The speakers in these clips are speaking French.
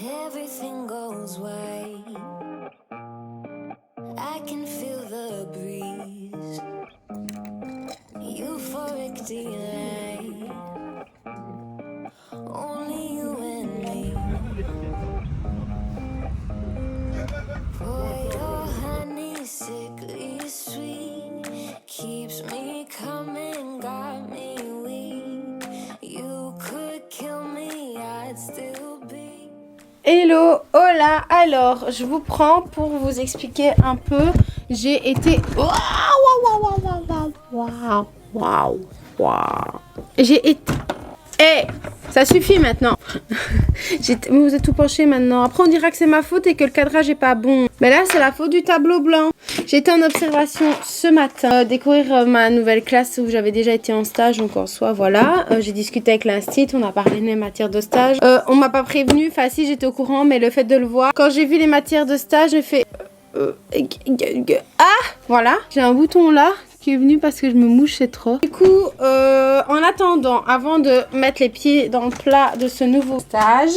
Everything goes white. I can feel the breeze. Euphoric delight. Only you and me. Boy, your honey sickly sweet keeps me coming, got me weak. You could kill me, I'd still be. Hello, hola, alors je vous prends pour vous expliquer un peu. J'ai été... J'ai été... Eh, ça suffit maintenant. Vous êtes tout penché maintenant. Après on dira que c'est ma faute et que le cadrage est pas bon. Mais là c'est la faute du tableau blanc. J'étais en observation ce matin, découvrir ma nouvelle classe où j'avais déjà été en stage, donc en soi voilà. J'ai discuté avec l'instit, on a parlé des matières de stage. On m'a pas prévenu, enfin si j'étais au courant, mais le fait de le voir. Quand j'ai vu les matières de stage, j'ai fait... voilà, j'ai un bouton là qui est venu parce que je me mouche, c'est trop. Du coup, en attendant, avant de mettre les pieds dans le plat de ce nouveau stage,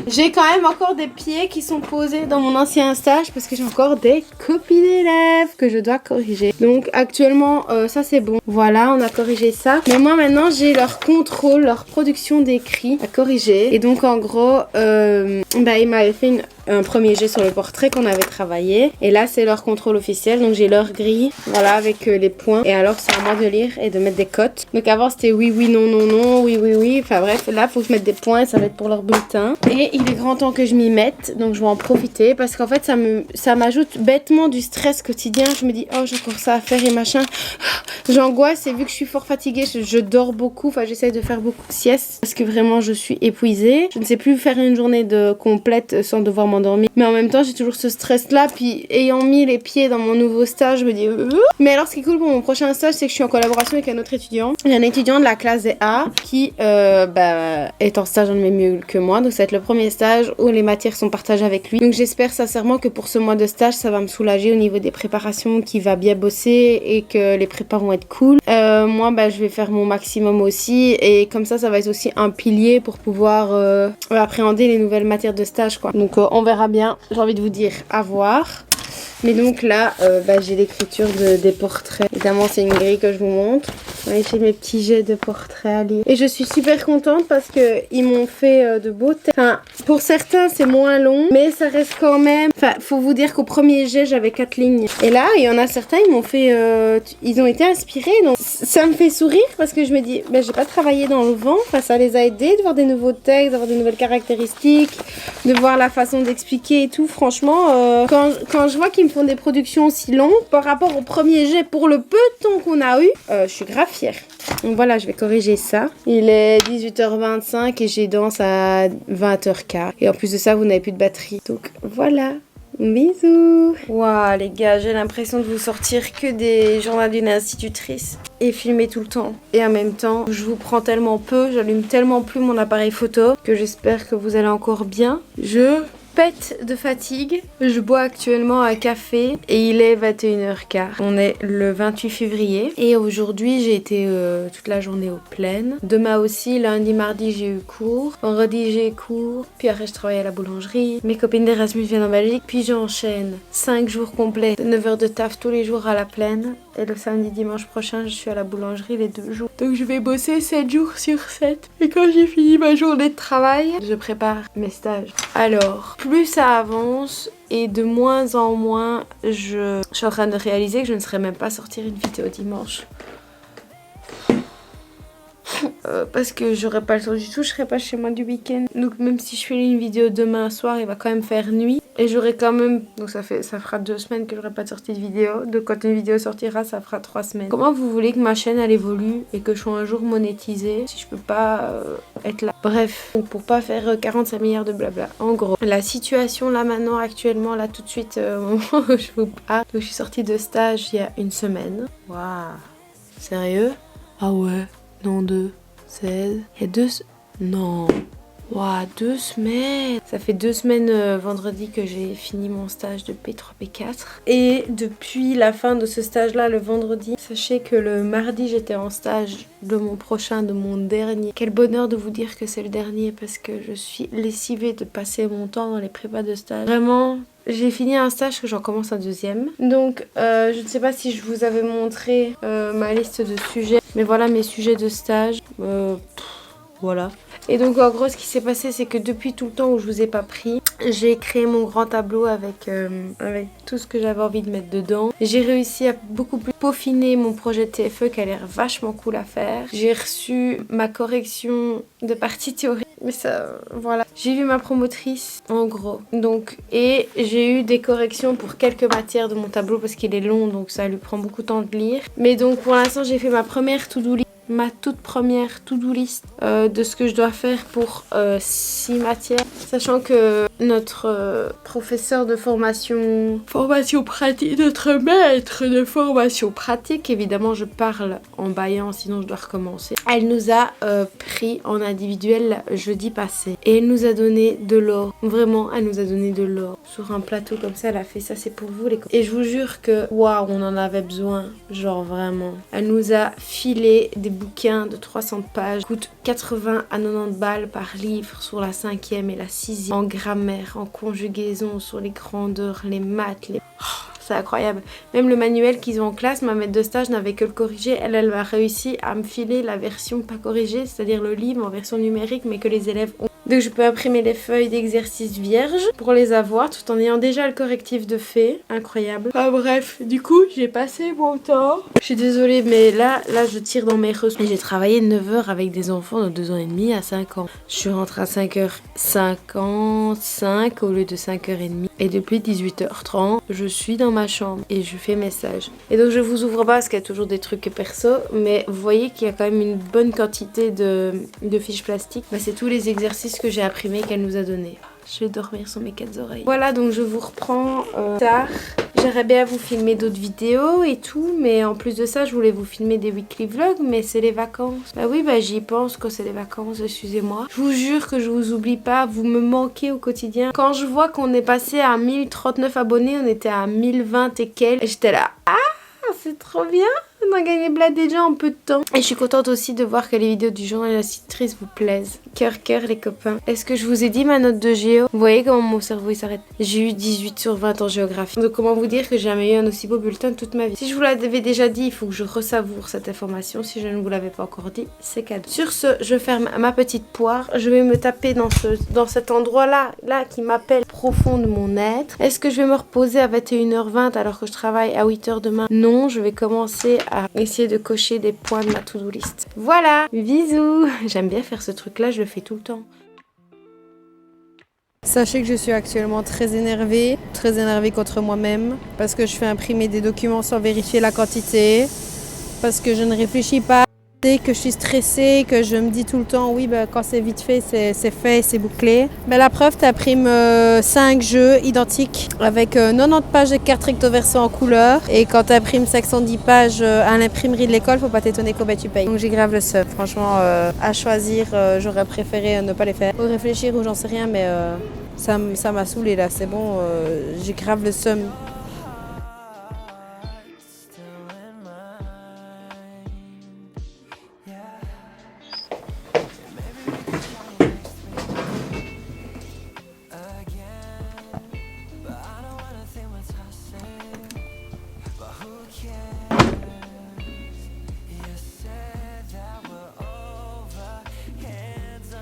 j'ai quand même encore des pieds qui sont posés dans mon ancien stage parce que j'ai encore des copies d'élèves que je dois corriger. Donc actuellement, ça c'est bon. Voilà, on a corrigé ça. Mais moi maintenant, j'ai leur contrôle, leur production d'écrit à corriger. Et donc en gros, il m'avait fait un premier jet sur le portrait qu'on avait travaillé. Et là, c'est leur contrôle officiel. Donc j'ai leur grille, voilà, avec les points. Et alors, c'est à moi de lire et de mettre des cotes. Donc avant, c'était oui, oui, non, non, non, oui, oui, oui. Enfin bref, là, faut que je mette des points. Ça va être pour leur bulletin. Et il est grand temps que je m'y mette. Donc je vais en profiter parce qu'en fait, ça m'ajoute bêtement du stress quotidien. Je me dis, oh, j'ai encore ça à faire et machin. J'angoisse et vu que je suis fort fatiguée, je dors beaucoup. Enfin, j'essaie de faire beaucoup de siestes parce que vraiment, je suis épuisée. Je ne sais plus faire une journée complète sans devoir m'endormir. Mais en même temps, j'ai toujours ce stress-là. Puis, ayant mis les pieds dans mon nouveau stage, je me dis... Mais alors, ce qui est cool pour mon prochain stage, c'est que je suis en collaboration avec un autre étudiant. Il y a un étudiant de la classe des A qui est en stage dans le même milieu que moi. Donc, ça va être le premier stage où les matières sont partagées avec lui. Donc, j'espère sincèrement que pour ce mois de stage, ça va me soulager au niveau des préparations, qu'il va bien bosser et que les prépas vont être cool. Moi, je vais faire mon maximum aussi. Et comme ça va être aussi un pilier pour pouvoir appréhender les nouvelles matières de stage, quoi. Donc, on verra bien. J'ai envie de vous dire à voir. Mais donc là, j'ai l'écriture des portraits. Évidemment, c'est une grille que je vous montre. Ouais, j'ai mes petits jets de portraits à lire. Et je suis super contente parce qu'ils m'ont fait de beaux textes. Enfin, pour certains, c'est moins long, mais ça reste quand même... Enfin, faut vous dire qu'au premier jet, j'avais 4 lignes. Et là, il y en a certains, ils m'ont fait... ils ont été inspirés. Donc, ça me fait sourire parce que je me dis, j'ai pas travaillé dans le vent. Enfin, ça les a aidés de voir des nouveaux textes, d'avoir des nouvelles caractéristiques, de voir la façon d'expliquer et tout. Franchement, quand je vois qu'ils me font des productions aussi longues par rapport au premier jet pour le peu de temps qu'on a eu, je suis grave fière. Donc voilà, je vais corriger ça. Il est 18h25 et j'ai danse à 20h15. Et en plus de ça, vous n'avez plus de batterie. Donc voilà. Bisous. Waouh les gars, j'ai l'impression de vous sortir que des journaux d'une institutrice et filmer tout le temps. Et en même temps, je vous prends tellement peu, j'allume tellement plus mon appareil photo que j'espère que vous allez encore bien. Je pète de fatigue. Je bois actuellement un café et il est 21h15. On est le 28 février et aujourd'hui j'ai été toute la journée aux plaines. Demain aussi, lundi, mardi j'ai eu cours. Vendredi j'ai cours. Puis après je travaille à la boulangerie. Mes copines d'Erasmus viennent en Belgique. Puis j'enchaîne 5 jours complets. 9 heures de taf tous les jours à la plaine. Et le samedi, dimanche prochain, je suis à la boulangerie les 2 jours. Donc je vais bosser 7 jours sur 7. Et quand j'ai fini ma journée de travail, je prépare mes stages. Alors, plus ça avance et de moins en moins, je suis en train de réaliser que je ne saurais même pas sortir une vidéo dimanche. Parce que j'aurais pas le temps du tout, je serai pas chez moi du week-end. Donc même si je fais une vidéo demain soir, il va quand même faire nuit. Et j'aurai quand même... Donc ça fera 2 semaines que j'aurai pas sorti de vidéo. Donc quand une vidéo sortira, ça fera 3 semaines. Comment vous voulez que ma chaîne elle évolue et que je sois un jour monétisée si je peux pas être là? Bref, donc pour pas faire 45 milliards de blabla. En gros, la situation là maintenant, actuellement, là tout de suite, au moment où je vous parle. Donc je suis sortie de stage il y a 1 semaine. Waouh. Sérieux? Ah ouais. Non, 2, 16. Il y a 2... Non. Waouh, 2 semaines! Ça fait 2 semaines vendredi que j'ai fini mon stage de P3, P4. Et depuis la fin de ce stage-là, le vendredi, sachez que le mardi, j'étais en stage de mon prochain, de mon dernier. Quel bonheur de vous dire que c'est le dernier parce que je suis lessivée de passer mon temps dans les prépas de stage. Vraiment, j'ai fini un stage que j'en commence un deuxième. Donc, je ne sais pas si je vous avais montré ma liste de sujets. Mais voilà mes sujets de stage. Voilà. Et donc en gros ce qui s'est passé c'est que depuis tout le temps où je vous ai pas pris, j'ai créé mon grand tableau avec tout ce que j'avais envie de mettre dedans. J'ai réussi à beaucoup plus peaufiner mon projet de TFE qui a l'air vachement cool à faire. J'ai reçu ma correction de partie théorique. Mais ça, voilà. J'ai vu ma promotrice, en gros. Donc, et j'ai eu des corrections pour quelques matières de mon tableau parce qu'il est long, donc ça lui prend beaucoup de temps de lire. Mais donc, pour l'instant, j'ai fait ma première to-do list. Ma toute première to-do list de ce que je dois faire pour 6 matières. Sachant que notre professeur de formation pratique, notre maître de formation pratique, évidemment je parle en baillant sinon je dois recommencer. Elle nous a pris en individuel jeudi passé et elle nous a donné de l'or. Vraiment, elle nous a donné de l'or. Sur un plateau comme ça, elle a fait ça, c'est pour vous les copains. Et je vous jure que waouh, on en avait besoin. Genre vraiment. Elle nous a filé des bouquins de 300 pages, coûte 80 à 90 balles par livre sur la 5e et la 6e, en grammaire, en conjugaison, sur les grandeurs, les maths, c'est incroyable. Même le manuel qu'ils ont en classe, ma maître de stage n'avait que le corrigé. Elle a réussi à me filer la version pas corrigée, c'est-à-dire le livre en version numérique, mais que les élèves ont. Donc je peux imprimer les feuilles d'exercices vierges pour les avoir tout en ayant déjà le correctif de fait. Incroyable. Ah bref, du coup j'ai passé mon temps. Je suis désolée mais là je tire dans mes ressources. J'ai travaillé 9 heures avec des enfants de 2 ans et demi à 5 ans. Je suis rentrée à 5h55 au lieu de 5h30. Et depuis 18h30, je suis dans ma chambre et je fais mes stages. Et donc je vous ouvre pas parce qu'il y a toujours des trucs perso, mais vous voyez qu'il y a quand même une bonne quantité de fiches plastiques. Bah, c'est tous les exercices que j'ai imprimés qu'elle nous a donnés. Je vais dormir sur mes 4 oreilles. Voilà, donc je vous reprends tard. J'aimerais bien vous filmer d'autres vidéos et tout, mais en plus de ça, je voulais vous filmer des weekly vlogs, mais c'est les vacances. Bah oui, bah j'y pense quand c'est les vacances, excusez-moi. Je vous jure que je vous oublie pas, vous me manquez au quotidien. Quand je vois qu'on est passé à 1039 abonnés, on était à 1020 et quelques, j'étais là, ah, c'est trop bien! On a gagné bled déjà en peu de temps. Et je suis contente aussi de voir que les vidéos du journal de la citrice vous plaisent. Cœur, les copains. Est-ce que je vous ai dit ma note de géo? Vous voyez comment mon cerveau il s'arrête? J'ai eu 18 sur 20 en géographie. Donc comment vous dire que j'ai jamais eu un aussi beau bulletin toute ma vie? Si je vous l'avais déjà dit, il faut que je ressavoure cette information. Si je ne vous l'avais pas encore dit, c'est cadeau. Sur ce, je ferme ma petite poire. Je vais me taper dans cet endroit-là qui m'appelle profond de mon être. Est-ce que je vais me reposer à 21h20 alors que je travaille à 8h demain? Non, je vais commencer à essayer de cocher des points de ma to-do list. Voilà, bisous. J'aime bien faire ce truc-là, je le fais tout le temps. Sachez que je suis actuellement très énervée contre moi-même parce que je fais imprimer des documents sans vérifier la quantité, parce que je ne réfléchis pas, que je suis stressée, que je me dis tout le temps oui bah, quand c'est vite fait, c'est bouclé. Mais la preuve, tu imprimes 5 jeux identiques avec 90 pages de cartes recto verso en couleur, et quand tu imprimes 510 pages à l'imprimerie de l'école, faut pas t'étonner combien tu payes. Donc j'ai grave le seum. Franchement, à choisir, j'aurais préféré ne pas les faire. Ou réfléchir ou j'en sais rien, mais ça m'a saoulée là, c'est bon, j'ai grave le seum.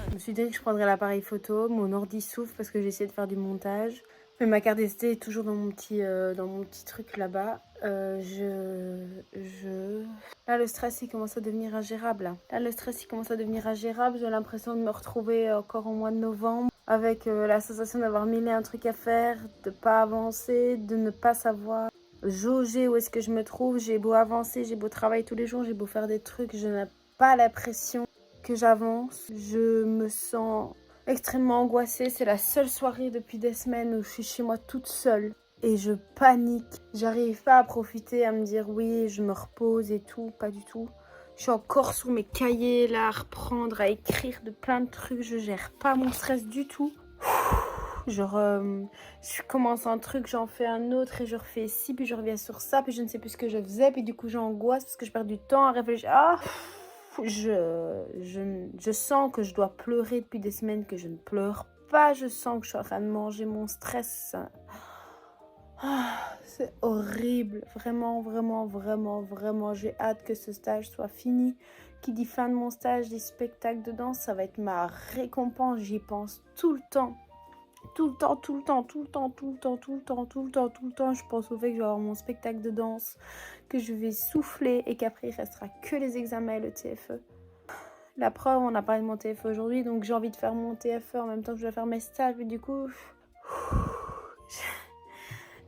Je me suis dit que je prendrais l'appareil photo, mon ordi souffle parce que j'ai essayé de faire du montage. Mais ma carte d'identité est toujours dans mon petit truc là-bas. Là, le stress, il commence à devenir ingérable. J'ai l'impression de me retrouver encore au mois de novembre avec la sensation d'avoir mille et un trucs à faire, de pas avancer, de ne pas savoir jauger où est-ce que je me trouve. J'ai beau avancer, j'ai beau travailler tous les jours, j'ai beau faire des trucs, je n'ai pas l'impression que j'avance. Je me sens extrêmement angoissée. C'est la seule soirée depuis des semaines où je suis chez moi toute seule et je panique. J'arrive pas à profiter, à me dire oui, je me repose et tout, pas du tout. Je suis encore sur mes cahiers là à reprendre, à écrire de plein de trucs. Je gère pas mon stress du tout. Genre, je commence un truc, j'en fais un autre et je refais ci, puis je reviens sur ça, puis je ne sais plus ce que je faisais, puis du coup j'angoisse parce que je perds du temps à réfléchir. Ah, je sens que je dois pleurer depuis des semaines que je ne pleure pas. Je sens que je suis en train de manger mon stress. Ah, c'est horrible. Vraiment, vraiment, vraiment, vraiment. J'ai hâte que ce stage soit fini. Qui dit fin de mon stage, dit spectacle de danse, ça va être ma récompense. J'y pense tout le temps. Tout le temps, tout le temps, tout le temps, tout le temps, tout le temps, tout le temps, tout le temps. Je pense au fait que je vais avoir mon spectacle de danse, que je vais souffler et qu'après il restera que les examens et le TFE. La preuve, on a parlé de mon TFE aujourd'hui, donc j'ai envie de faire mon TFE en même temps que je dois faire mes stages. Et du coup,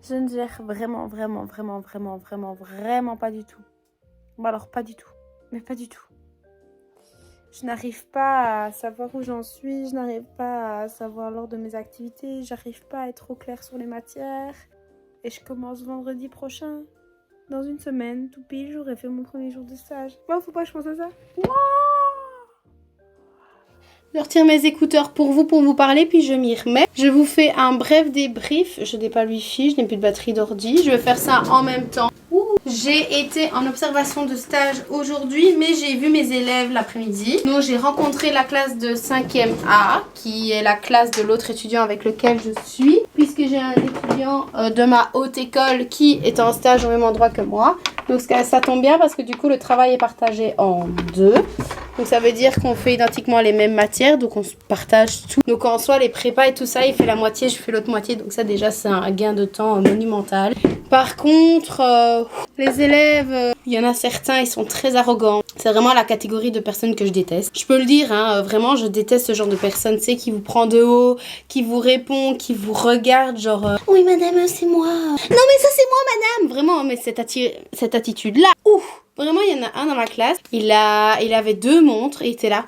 je ne gère vraiment, vraiment, vraiment, vraiment, vraiment, vraiment pas du tout. Bon alors pas du tout, mais pas du tout. Je n'arrive pas à savoir où j'en suis, je n'arrive pas à savoir l'ordre de mes activités, j'arrive pas à être au clair sur les matières. Et je commence vendredi prochain. Dans une semaine, tout pile, j'aurai fait mon premier jour de stage. Bon, faut pas que je pense à ça. Wow, je retire mes écouteurs pour vous parler, puis je m'y remets. Je vous fais un bref débrief. Je n'ai pas le wifi, je n'ai plus de batterie d'ordi. Je vais faire ça en même temps. J'ai été en observation de stage aujourd'hui, mais j'ai vu mes élèves l'après-midi. Donc j'ai rencontré la classe de 5e A, qui est la classe de l'autre étudiant avec lequel je suis, puisque j'ai un étudiant de ma haute école qui est en stage au même endroit que moi. Donc ça tombe bien parce que du coup le travail est partagé en deux. Donc ça veut dire qu'on fait identiquement les mêmes matières, donc on se partage tout. Donc en soi les prépas et tout ça, il fait la moitié, je fais l'autre moitié, donc ça déjà c'est un gain de temps monumental. Par contre, les élèves, il y en a certains, ils sont très arrogants. C'est vraiment la catégorie de personnes que je déteste. Je peux le dire, hein, vraiment je déteste ce genre de personnes, tu sais, qui vous prend de haut, qui vous répond, qui vous regarde, genre oui madame c'est moi. Non mais ça c'est moi madame. Vraiment, mais cette attitude-là, ouf. Vraiment, il y en a un dans ma classe, il avait 2 montres et il était là.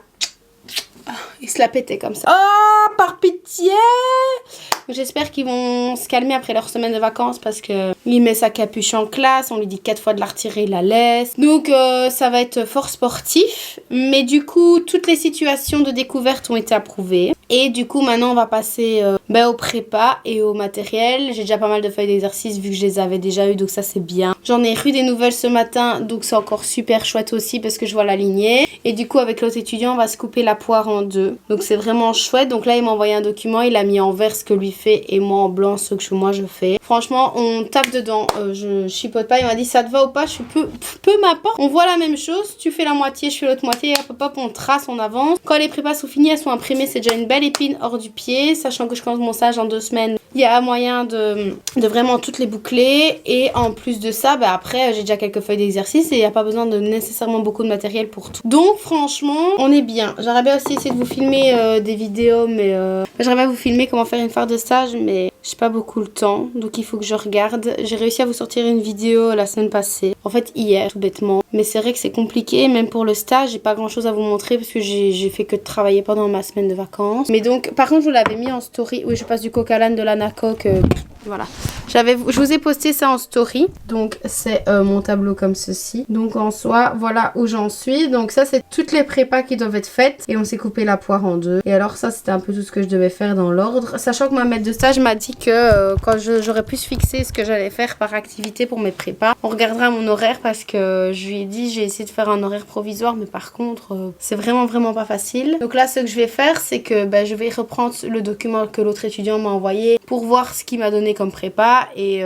Il se la pétait comme ça. Oh, par pitié! J'espère qu'ils vont se calmer après leur semaine de vacances parce que il met sa capuche en classe, on lui dit 4 fois de la retirer, il la laisse. Donc ça va être fort sportif. Mais du coup, toutes les situations de découverte ont été approuvées. Et du coup, maintenant, on va passer au prépa et au matériel. J'ai déjà pas mal de feuilles d'exercice vu que je les avais déjà eues, donc ça c'est bien. J'en ai eu des nouvelles ce matin, donc c'est encore super chouette aussi parce que je vois la lignée. Et du coup, avec l'autre étudiant, on va se couper la poire en 2. Donc c'est vraiment chouette. Donc là, il m'a envoyé un document, il a mis en vert ce que lui fait et moi en blanc ce que moi je fais. Franchement, on tape dedans. Je chipote pas. Il m'a dit ça te va ou pas? Je suis peu m'importe. On voit la même chose. Tu fais la moitié, je fais l'autre moitié. Hop, hop, on trace, on avance. Quand les prépas sont finies, elles sont imprimées. C'est déjà une belle épine hors du pied. Sachant que je commence mon stage en 2 semaines. Il y a moyen de vraiment toutes les boucler. Et en plus de ça, après, j'ai déjà quelques feuilles d'exercice et il n'y a pas besoin de nécessairement beaucoup de matériel pour tout. Donc, franchement, on est bien. J'aurais bien aussi essayé de vous filmer des vidéos, mais j'aimerais bien vous filmer comment faire une foire de stage, mais j'ai pas beaucoup le temps. Donc, il faut que je regarde. J'ai réussi à vous sortir une vidéo la semaine passée. En fait, hier, tout bêtement. Mais c'est vrai que c'est compliqué. Même pour le stage, j'ai pas grand chose à vous montrer parce que j'ai fait que de travailler pendant ma semaine de vacances. Mais donc, par contre, je vous l'avais mis en story. Oui, je passe du coq à l'âne de l'Anacoque. Voilà. Je vous ai posté ça en story. Donc, c'est mon tableau comme ceci. Donc, en soi, voilà où j'en suis. Donc, ça, c'est toutes les prépas qui doivent être faites. Et on s'est coupé la poire en 2. Et alors, ça, c'était un peu tout ce que je devais faire dans l'ordre. Sachant que ma maître de stage m'a dit que quand j'aurais pu se fixer ce que j'allais faire par activité pour mes prépas, on regardera mon horaire parce que je lui ai dit, j'ai essayé de faire un horaire provisoire. Mais par contre, c'est vraiment, vraiment pas facile. Donc là, ce que je vais faire, c'est que je vais reprendre le document que l'autre étudiant m'a envoyé pour voir ce qu'il m'a donné comme prépa. Et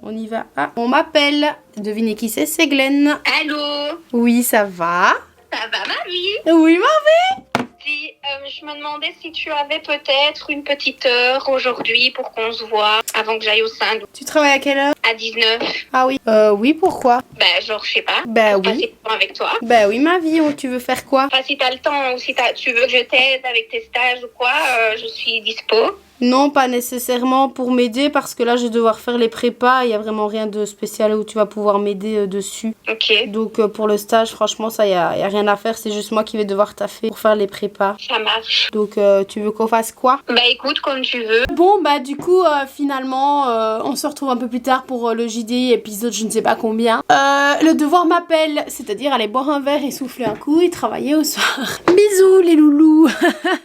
on y va. Ah, on m'appelle. Devinez qui c'est Glenn. Allô? Oui, ça va? Ça va, Marie? Oui, Marie. Dis, je me demandais si tu avais peut-être une petite heure aujourd'hui pour qu'on se voit avant que j'aille au sein Tu travailles à quelle heure? à 19. Ah oui. Oui, pourquoi? Genre, je sais pas. Bah pour oui. passer du temps avec toi. Bah oui, ma vie. Tu veux faire quoi? Enfin, si t'as le temps ou si tu veux que je t'aide avec tes stages ou quoi, je suis dispo. Non, pas nécessairement pour m'aider parce que là, je vais devoir faire les prépas. Il n'y a vraiment rien de spécial où tu vas pouvoir m'aider dessus. Ok. Donc, pour le stage, franchement, ça, il y a rien à faire. C'est juste moi qui vais devoir taffer pour faire les prépas. Ça marche. Donc, tu veux qu'on fasse quoi? Écoute, comme tu veux. Bon, du coup, finalement, on se retrouve un peu plus tard pour le JDI épisode je ne sais pas combien. Le devoir m'appelle, c'est-à-dire aller boire un verre et souffler un coup et travailler au soir. Bisous les loulous.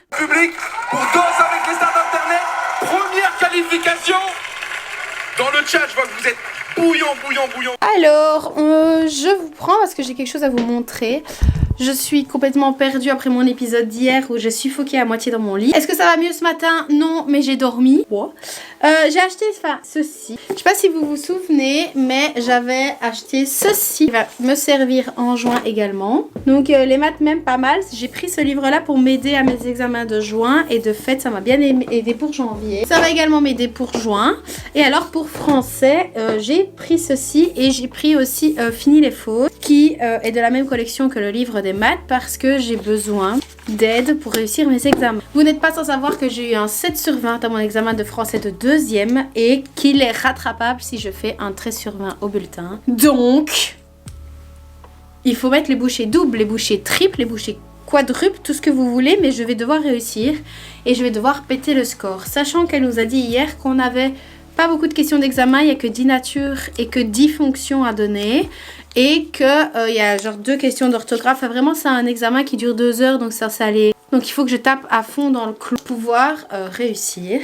Public pour Danse avec les stars d'internet. Première qualification. Dans le chat, je vois que vous êtes bouillant. Alors, je vous prends parce que j'ai quelque chose à vous montrer. Je suis complètement perdue après mon épisode d'hier où je suffoquais à moitié dans mon lit. Est-ce que ça va mieux ce matin? Non, mais j'ai dormi. Wow. J'ai acheté ceci. Je sais pas si vous vous souvenez, mais j'avais acheté ceci qui va me servir en juin également. Donc les maths même pas mal. J'ai pris ce livre-là pour m'aider à mes examens de juin et de fait ça m'a bien aidé pour janvier. Ça va également m'aider pour juin. Et alors pour français, j'ai pris ceci et j'ai pris aussi Fini les fautes qui est de la même collection que le livre des maths parce que j'ai besoin d'aide pour réussir mes examens. Vous n'êtes pas sans savoir que j'ai eu un 7 sur 20 à mon examen de français de deuxième et qu'il est rattrapable si je fais un 13 sur 20 au bulletin. Donc, il faut mettre les bouchées doubles, les bouchées triples, les bouchées quadruples, tout ce que vous voulez, mais je vais devoir réussir et je vais devoir péter le score. Sachant qu'elle nous a dit hier qu'on avait pas beaucoup de questions d'examen, il n'y a que 10 natures et que 10 fonctions à donner. Et que il y a genre 2 questions d'orthographe. Enfin, vraiment, c'est un examen qui dure 2 heures, donc ça allait. Donc il faut que je tape à fond dans le clou pour pouvoir réussir.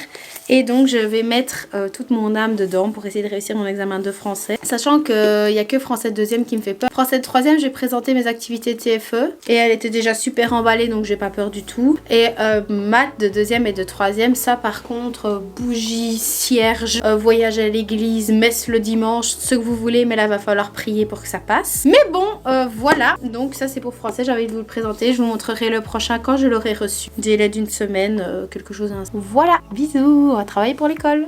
Et donc je vais mettre toute mon âme dedans pour essayer de réussir mon examen de français. Sachant qu'il n'y a que français de deuxième qui me fait peur. Français de troisième, j'ai présenté mes activités TFE. Et elle était déjà super emballée, donc j'ai pas peur du tout. Et maths de deuxième et de troisième, ça par contre, bougie, cierge, voyage à l'église, messe le dimanche, ce que vous voulez. Mais là, va falloir prier pour que ça passe. Mais bon, voilà. Donc ça c'est pour français, j'ai envie de vous le présenter. Je vous montrerai le prochain quand je l'aurai reçu. Délai d'une semaine, quelque chose ainsi. Voilà, bisous, on va travailler pour l'école.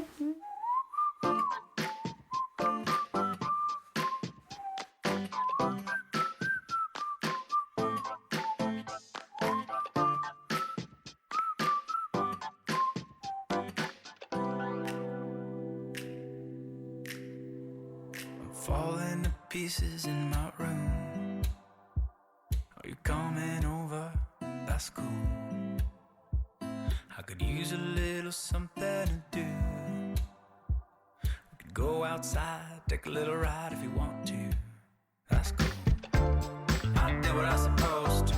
Falling to pieces in my room. Are you coming over? That's cool. I could use a little something to do. We could go outside, take a little ride if you want to. That's cool. I did what I was supposed to.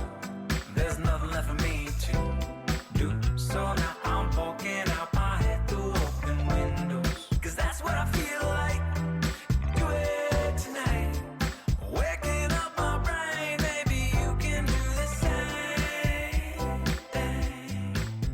There's nothing left for me to do. So now I'm poking out my head through open windows. Cause that's what I feel like. Do it tonight. Waking up my brain. Maybe you can do the same thing.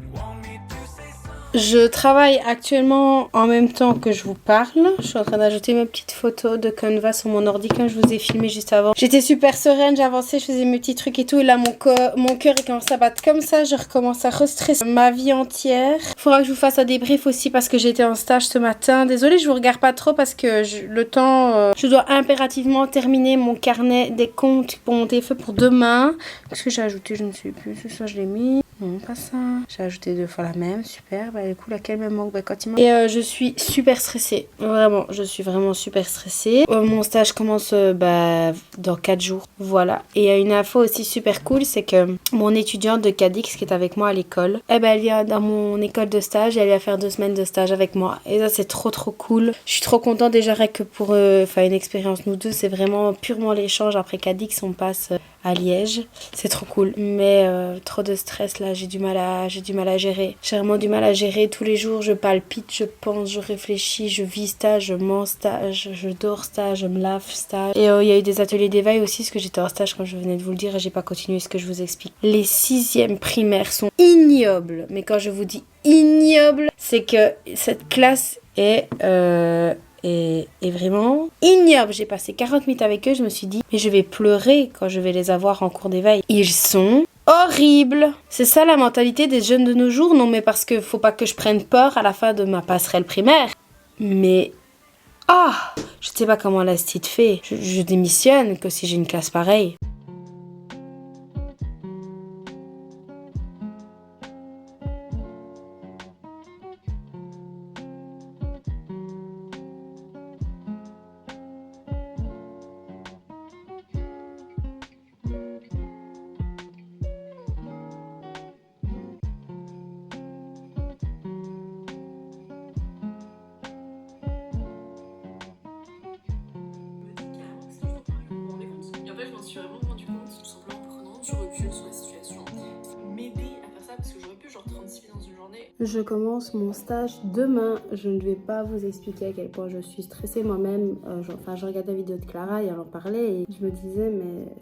You want me to say something? Je travaille actuellement en même temps que je vous parle. Je suis en train d'ajouter mes petites photos de Canva sur mon ordi comme je vous ai filmé juste avant. J'étais super sereine, j'avançais, je faisais mes petits trucs et tout. Et là, mon cœur il commence à battre comme ça. Je recommence à restresser ma vie entière. Il faudra que je vous fasse un débrief aussi parce que j'étais en stage ce matin. Désolée, je vous regarde pas trop parce que le temps... je dois impérativement terminer mon carnet des comptes pour mon TFE pour demain. Qu'est-ce que j'ai ajouté? Je ne sais plus. Ça, je l'ai mis. Non, pas ça. J'ai ajouté 2 fois la même. Super. Bah, du coup, laquelle me manque? Bah, quand il manque. Et je suis super stressée. Vraiment, je suis vraiment super stressée. Mon stage commence dans 4 jours. Voilà. Et il y a une info aussi super cool, c'est que mon étudiante de Cadix qui est avec moi à l'école, elle vient dans mon école de stage et elle vient faire 2 semaines de stage avec moi. Et ça, c'est trop cool. Je suis trop contente déjà que pour une expérience nous deux. C'est vraiment purement l'échange. Après Cadix, on passe à Liège. C'est trop cool. Mais trop de stress là, j'ai du mal à gérer. J'ai vraiment du mal à gérer. Tous les jours, je palpite, je pense, je réfléchis, je vis stage, je mange stage, je dors stage, je me lave stage. Et il y a eu des ateliers d'éveil aussi, parce que j'étais en stage, comme je venais de vous le dire, et j'ai pas continué ce que je vous explique. Les 6e primaires sont ignobles. Mais quand je vous dis ignoble, c'est que cette classe est vraiment ignoble. J'ai passé 40 minutes avec eux, je me suis dit, mais je vais pleurer quand je vais les avoir en cours d'éveil. Ils sont horribles. C'est ça la mentalité des jeunes de nos jours. Non, mais parce que faut pas que je prenne peur à la fin de ma passerelle primaire. Mais je sais pas comment la petite fait. Je démissionne que si j'ai une classe pareille. après, je m'en suis vraiment rendu compte, tout simplement en prenant du recul sur la situation. M'aider à faire ça parce que j'aurais pu genre 36 000 dans une journée. Je commence mon stage demain. Je ne vais pas vous expliquer à quel point je suis stressée moi-même. Je regarde la vidéo de Clara et elle en parlait et je me disais,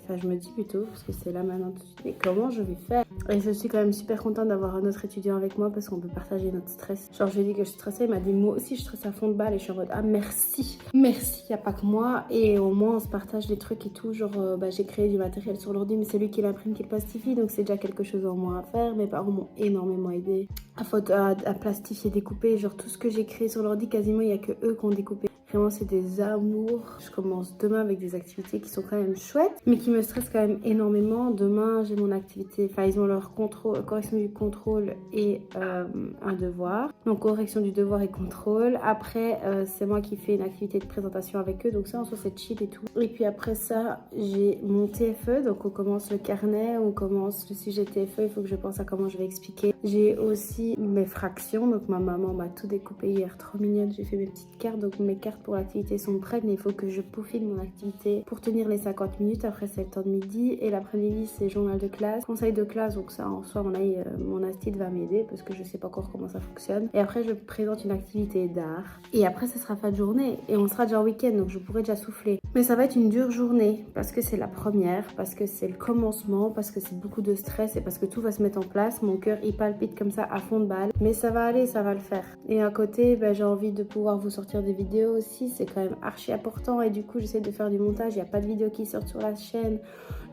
je me dis plutôt, parce que c'est là maintenant tout de suite, mais comment je vais faire? Et je suis quand même super contente d'avoir un autre étudiant avec moi parce qu'on peut partager notre stress. Genre, je lui ai dit que je stressais, il m'a dit, moi aussi je stresse à fond de balle et je suis en mode, ah merci, merci, y a pas que moi. Et au moins on se partage des trucs et tout. Genre, j'ai créé du matériel sur l'ordi, mais c'est lui qui l'imprime, qui le plastifie, donc c'est déjà quelque chose en moins à faire. Mes parents m'ont énormément aidé à plastifier, découper. Genre, tout ce que j'ai créé sur l'ordi, quasiment il y a que eux qui ont découpé. Vraiment, c'est des amours. Je commence demain avec des activités qui sont quand même chouettes, mais qui me stressent quand même énormément. Demain, j'ai mon activité, enfin, ils ont leur correction du contrôle et un devoir. Donc, correction du devoir et contrôle. Après, c'est moi qui fais une activité de présentation avec eux. Donc, ça, en soi, c'est chill et tout. Et puis après ça, j'ai mon TFE. Donc, on commence le carnet, on commence le sujet TFE. Il faut que je pense à comment je vais expliquer. J'ai aussi mes fractions. Donc, ma maman m'a tout découpé hier. Trop mignonne. J'ai fait mes petites cartes. Donc, mes cartes pour l'activité sont prêtes, mais il faut que je peaufine mon activité pour tenir les 50 minutes. Après, c'est le temps de midi et l'après-midi, c'est journal de classe, conseil de classe. Donc ça, en soi, mon astide va m'aider parce que je sais pas encore comment ça fonctionne. Et après, je présente une activité d'art. Et après, ce sera fin de journée et on sera déjà en week-end, donc je pourrai déjà souffler. Mais ça va être une dure journée parce que c'est la première, parce que c'est le commencement, parce que c'est beaucoup de stress et parce que tout va se mettre en place. Mon cœur, il palpite comme ça à fond de balle. Mais ça va aller, ça va le faire. Et à côté, j'ai envie de pouvoir vous sortir des vidéos aussi. C'est quand même archi important et du coup j'essaie de faire du montage. Il n'y a pas de vidéos qui sortent sur la chaîne.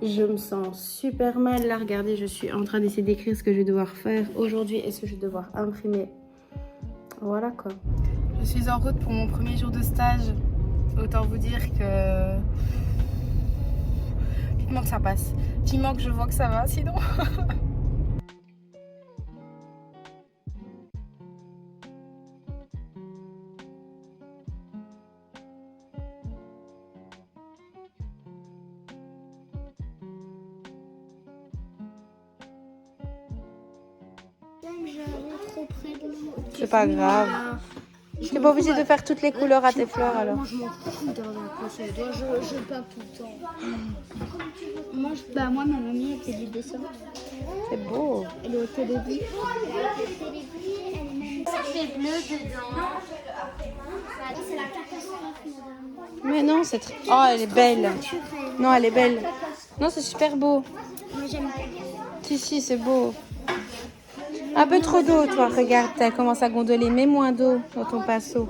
Je me sens super mal. Là, regardez, je suis en train d'essayer d'écrire ce que je vais devoir faire aujourd'hui et ce que je vais devoir imprimer. Voilà quoi. Je suis en route pour mon premier jour de stage. Autant vous dire que vivement que ça passe. Vivement que je vois que ça va sinon. C'est pas grave. T'es pas obligé de faire toutes les couleurs à tes fleurs alors. Moi je m'en fous de la procédure, je peins tout le temps. Moi ma mamie elle fait du dessin. C'est beau. Elle est au télévis. Ça fait bleu dedans. C'est la catastrophe madame. Mais non, c'est très... Oh, elle est belle. Non, elle est belle. Non, c'est super beau. Moi j'aime bien. Si, c'est beau. Un peu trop d'eau, toi. Regarde, elle commence à gondoler. Mets moins d'eau dans ton pinceau.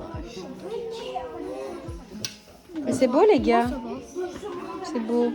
Mais c'est beau, les gars. C'est beau.